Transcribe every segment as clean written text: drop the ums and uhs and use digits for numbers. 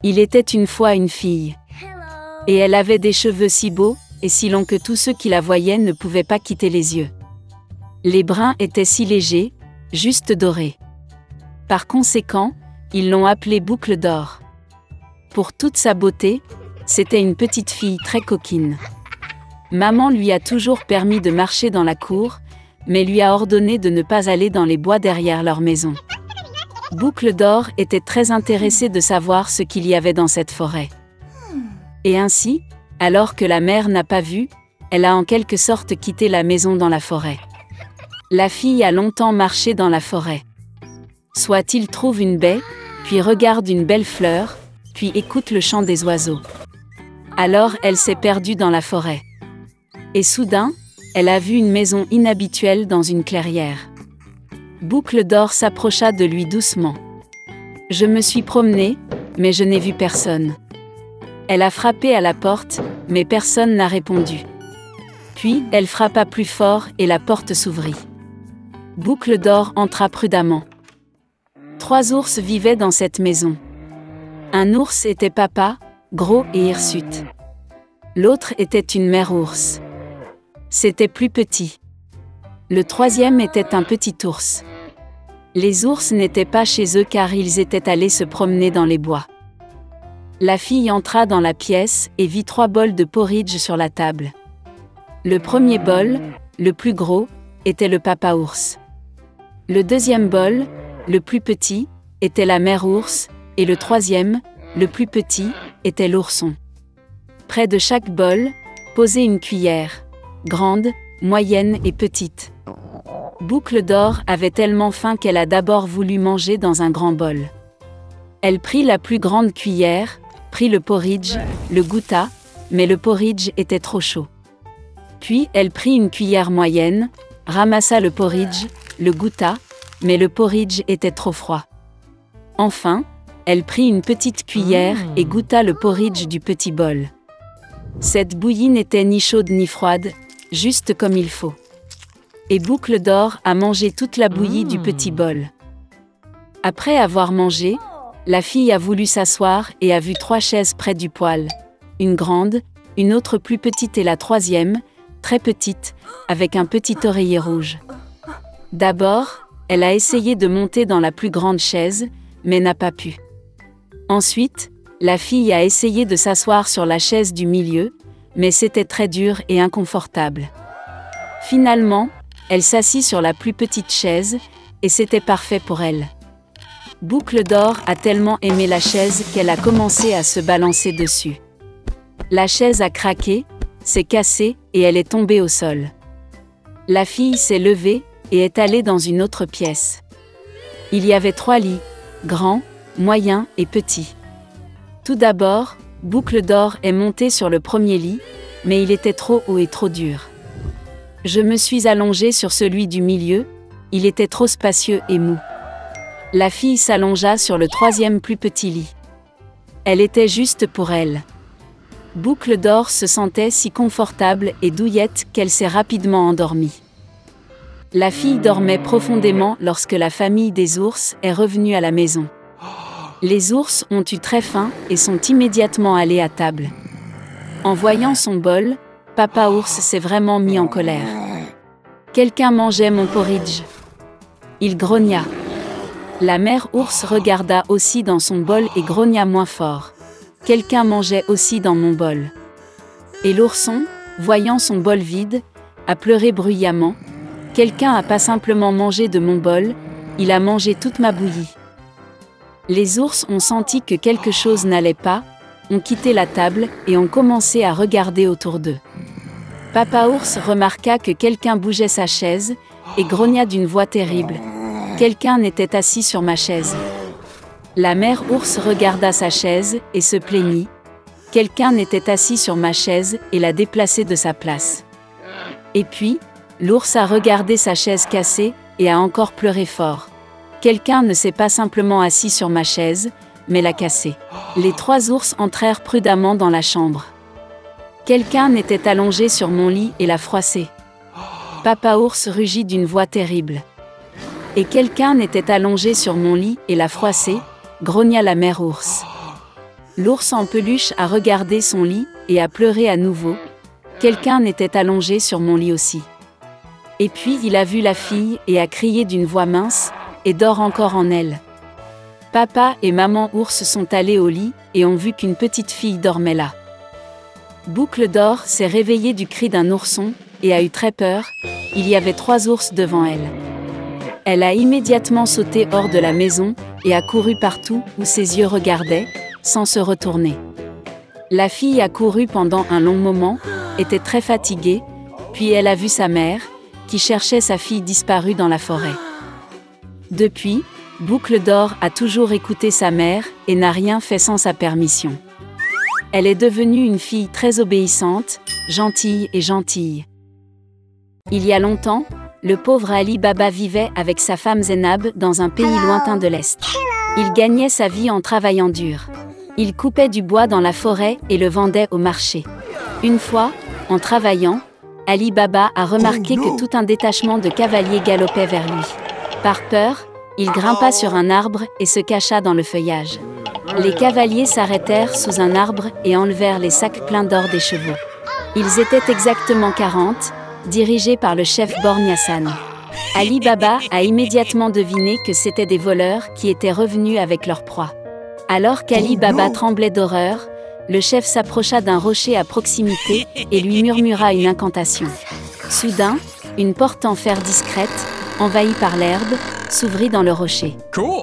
Il était une fois une fille. Et elle avait des cheveux si beaux et si longs que tous ceux qui la voyaient ne pouvaient pas quitter les yeux. Les brins étaient si légers, juste dorés. Par conséquent, ils l'ont appelée Boucle d'or. Pour toute sa beauté, c'était une petite fille très coquine. Maman lui a toujours permis de marcher dans la cour, mais lui a ordonné de ne pas aller dans les bois derrière leur maison. Boucle d'or était très intéressée de savoir ce qu'il y avait dans cette forêt. Et ainsi, alors que la mère n'a pas vu, elle a en quelque sorte quitté la maison dans la forêt. La fille a longtemps marché dans la forêt. Soit il trouve une baie, puis regarde une belle fleur, puis écoute le chant des oiseaux. Alors elle s'est perdue dans la forêt. Et soudain, elle a vu une maison inhabituelle dans une clairière. Boucle d'or s'approcha de lui doucement. Je me suis promenée, mais je n'ai vu personne. Elle a frappé à la porte, mais personne n'a répondu. Puis, elle frappa plus fort et la porte s'ouvrit. Boucle d'or entra prudemment. 3 ours vivaient dans cette maison. Un ours était papa, gros et hirsute. L'autre était une mère ours. C'était plus petit. Le 3e était un petit ours. Les ours n'étaient pas chez eux car ils étaient allés se promener dans les bois. La fille entra dans la pièce et vit 3 bols de porridge sur la table. Le premier bol, le plus gros, était le papa ours. Le 2e bol, le plus petit, était la mère ours, et le 3e, le plus petit, était l'ourson. Près de chaque bol, posait une cuillère, grande, moyenne et petite. Boucle d'or avait tellement faim qu'elle a d'abord voulu manger dans un grand bol. Elle prit la plus grande cuillère, prit le porridge, le goûta, mais le porridge était trop chaud. Puis elle prit une cuillère moyenne, ramassa le porridge, le goûta, mais le porridge était trop froid. Enfin, elle prit une petite cuillère et goûta le porridge du petit bol. Cette bouillie n'était ni chaude ni froide, juste comme il faut. Et Boucle d'or a mangé toute la bouillie du petit bol. Après avoir mangé, la fille a voulu s'asseoir et a vu 3 chaises près du poêle. Une grande, une autre plus petite et la 3e, très petite, avec un petit oreiller rouge. D'abord, elle a essayé de monter dans la plus grande chaise, mais n'a pas pu. Ensuite, la fille a essayé de s'asseoir sur la chaise du milieu, mais c'était très dur et inconfortable. Finalement, elle s'assit sur la plus petite chaise, et c'était parfait pour elle. Boucle d'or a tellement aimé la chaise qu'elle a commencé à se balancer dessus. La chaise a craqué, s'est cassée et elle est tombée au sol. La fille s'est levée et est allée dans une autre pièce. Il y avait 3 lits, grands, moyens et petits. Tout d'abord, Boucle d'or est montée sur le premier lit, mais il était trop haut et trop dur. Je me suis allongée sur celui du milieu, il était trop spacieux et mou. La fille s'allongea sur le 3e plus petit lit. Elle était juste pour elle. Boucle d'or se sentait si confortable et douillette qu'elle s'est rapidement endormie. La fille dormait profondément lorsque la famille des ours est revenue à la maison. Les ours ont eu très faim et sont immédiatement allés à table. En voyant son bol, papa ours s'est vraiment mis en colère. Quelqu'un mangeait mon porridge. Il grogna. La mère ours regarda aussi dans son bol et grogna moins fort. Quelqu'un mangeait aussi dans mon bol. Et l'ourson, voyant son bol vide, a pleuré bruyamment. Quelqu'un n'a pas simplement mangé de mon bol, il a mangé toute ma bouillie. Les ours ont senti que quelque chose n'allait pas, ont quitté la table et ont commencé à regarder autour d'eux. Papa ours remarqua que quelqu'un bougeait sa chaise et grogna d'une voix terrible. Quelqu'un était assis sur ma chaise. La mère ours regarda sa chaise et se plaignit. Quelqu'un était assis sur ma chaise et l'a déplacé de sa place. Et puis, l'ours a regardé sa chaise cassée et a encore pleuré fort. Quelqu'un ne s'est pas simplement assis sur ma chaise, mais l'a cassée. Les 3 ours entrèrent prudemment dans la chambre. Quelqu'un était allongé sur mon lit et l'a froissé. Papa ours rugit d'une voix terrible. Et quelqu'un était allongé sur mon lit et l'a froissé, grogna la mère ours. L'ours en peluche a regardé son lit et a pleuré à nouveau. Quelqu'un était allongé sur mon lit aussi. Et puis il a vu la fille et a crié d'une voix mince, et dort encore en elle. Papa et maman ours sont allés au lit et ont vu qu'une petite fille dormait là. Boucle d'or s'est réveillée du cri d'un ourson et a eu très peur, il y avait 3 ours devant elle. Elle a immédiatement sauté hors de la maison et a couru partout où ses yeux regardaient, sans se retourner. La fille a couru pendant un long moment, était très fatiguée, puis elle a vu sa mère, qui cherchait sa fille disparue dans la forêt. Depuis, Boucle d'or a toujours écouté sa mère et n'a rien fait sans sa permission. Elle est devenue une fille très obéissante, gentille et gentille. Il y a longtemps, le pauvre Ali Baba vivait avec sa femme Zénab dans un pays lointain de l'Est. Il gagnait sa vie en travaillant dur. Il coupait du bois dans la forêt et le vendait au marché. Une fois, en travaillant, Ali Baba a remarqué que tout un détachement de cavaliers galopait vers lui. Par peur, il grimpa sur un arbre et se cacha dans le feuillage. Les cavaliers s'arrêtèrent sous un arbre et enlevèrent les sacs pleins d'or des chevaux. Ils étaient exactement 40, dirigés par le chef Borgne Hassan. Ali Baba a immédiatement deviné que c'étaient des voleurs qui étaient revenus avec leur proie. Alors qu'Ali Baba tremblait d'horreur, le chef s'approcha d'un rocher à proximité et lui murmura une incantation. Soudain, une porte en fer discrète, envahie par l'herbe, s'ouvrit dans le rocher.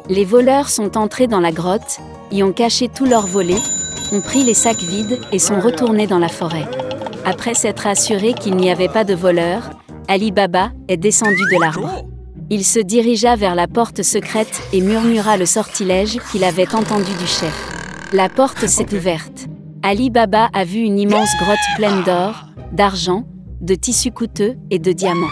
Les voleurs sont entrés dans la grotte, y ont caché tous leurs volets, ont pris les sacs vides et sont retournés dans la forêt. Après s'être assuré qu'il n'y avait pas de voleurs, Ali Baba est descendu de l'arbre. Il se dirigea vers la porte secrète et murmura le sortilège qu'il avait entendu du chef. La porte s'est ouverte. Ali Baba a vu une immense grotte pleine d'or, d'argent, de tissus coûteux et de diamants.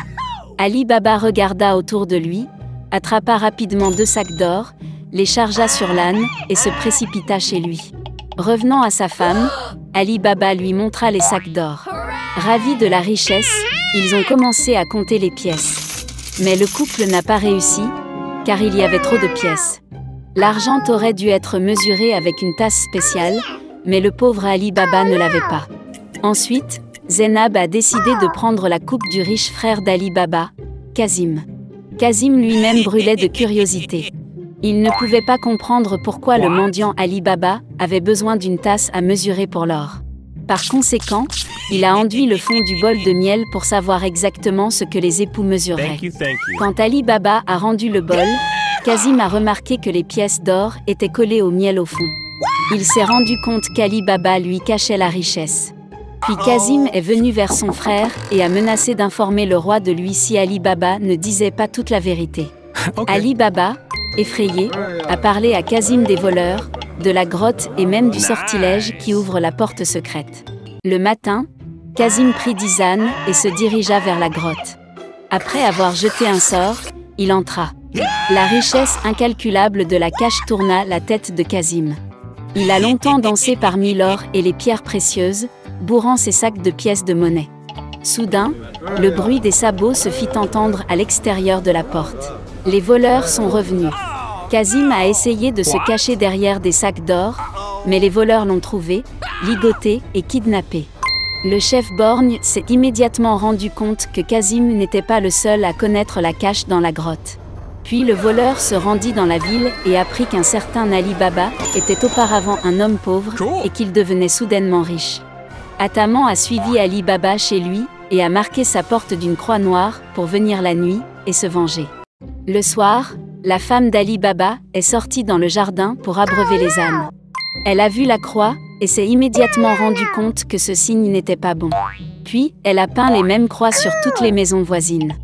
Ali Baba regarda autour de lui, attrapa rapidement 2 sacs d'or, les chargea sur l'âne et se précipita chez lui. Revenant à sa femme, Ali Baba lui montra les sacs d'or. Ravis de la richesse, ils ont commencé à compter les pièces. Mais le couple n'a pas réussi, car il y avait trop de pièces. L'argent aurait dû être mesuré avec une tasse spéciale, mais le pauvre Ali Baba ne l'avait pas. Ensuite, Zénab a décidé de prendre la coupe du riche frère d'Ali Baba, Kazim. Kazim lui-même brûlait de curiosité. Il ne pouvait pas comprendre pourquoi le mendiant Ali Baba avait besoin d'une tasse à mesurer pour l'or. Par conséquent, il a enduit le fond du bol de miel pour savoir exactement ce que les époux mesuraient. Quand Ali Baba a rendu le bol, Kazim a remarqué que les pièces d'or étaient collées au miel au fond. Il s'est rendu compte qu'Ali Baba lui cachait la richesse. Puis Kazim est venu vers son frère et a menacé d'informer le roi de lui si Ali Baba ne disait pas toute la vérité. Ali Baba, effrayé, a parlé à Kazim des voleurs, de la grotte et même du sortilège qui ouvre la porte secrète. Le matin, Kazim prit tisane et se dirigea vers la grotte. Après avoir jeté un sort, il entra. La richesse incalculable de la cache tourna la tête de Kazim. Il a longtemps dansé parmi l'or et les pierres précieuses, bourrant ses sacs de pièces de monnaie. Soudain, le bruit des sabots se fit entendre à l'extérieur de la porte. Les voleurs sont revenus. Kazim a essayé de se cacher derrière des sacs d'or, mais les voleurs l'ont trouvé, ligoté et kidnappé. Le chef Borgne s'est immédiatement rendu compte que Kazim n'était pas le seul à connaître la cache dans la grotte. Puis le voleur se rendit dans la ville et apprit qu'un certain Ali Baba était auparavant un homme pauvre et qu'il devenait soudainement riche. Ataman a suivi Ali Baba chez lui et a marqué sa porte d'une croix noire pour venir la nuit et se venger. Le soir, la femme d'Ali Baba est sortie dans le jardin pour abreuver les ânes. Elle a vu la croix et s'est immédiatement rendue compte que ce signe n'était pas bon. Puis, elle a peint les mêmes croix sur toutes les maisons voisines.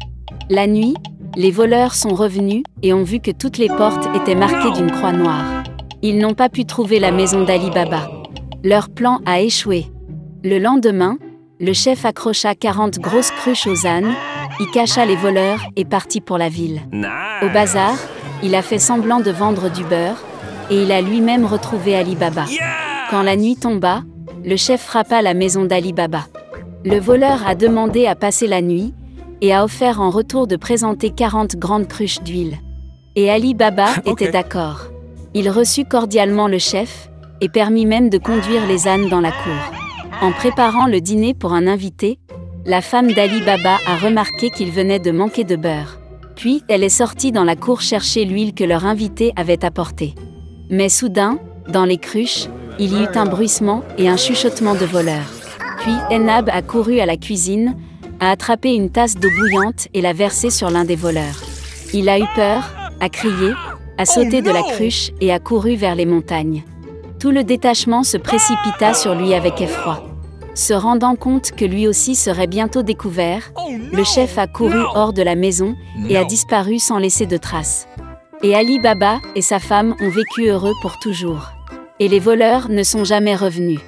La nuit, les voleurs sont revenus et ont vu que toutes les portes étaient marquées d'une croix noire. Ils n'ont pas pu trouver la maison d'Ali Baba. Leur plan a échoué. Le lendemain, le chef accrocha 40 grosses cruches aux ânes, y cacha les voleurs et partit pour la ville. Au bazar, il a fait semblant de vendre du beurre, et il a lui-même retrouvé Ali Baba. Quand la nuit tomba, le chef frappa la maison d'Ali Baba. Le voleur a demandé à passer la nuit, et a offert en retour de présenter 40 grandes cruches d'huile. Et Ali Baba était d'accord. Il reçut cordialement le chef, et permit même de conduire les ânes dans la cour. En préparant le dîner pour un invité, la femme d'Ali Baba a remarqué qu'il venait de manquer de beurre. Puis, elle est sortie dans la cour chercher l'huile que leur invité avait apportée. Mais soudain, dans les cruches, il y eut un bruissement et un chuchotement de voleurs. Puis, Ennab a couru à la cuisine, a attrapé une tasse d'eau bouillante et l'a versée sur l'un des voleurs. Il a eu peur, a crié, a sauté de la cruche et a couru vers les montagnes. Tout le détachement se précipita sur lui avec effroi. Se rendant compte que lui aussi serait bientôt découvert, le chef a couru hors de la maison et a disparu sans laisser de traces. Et Ali Baba et sa femme ont vécu heureux pour toujours. Et les voleurs ne sont jamais revenus.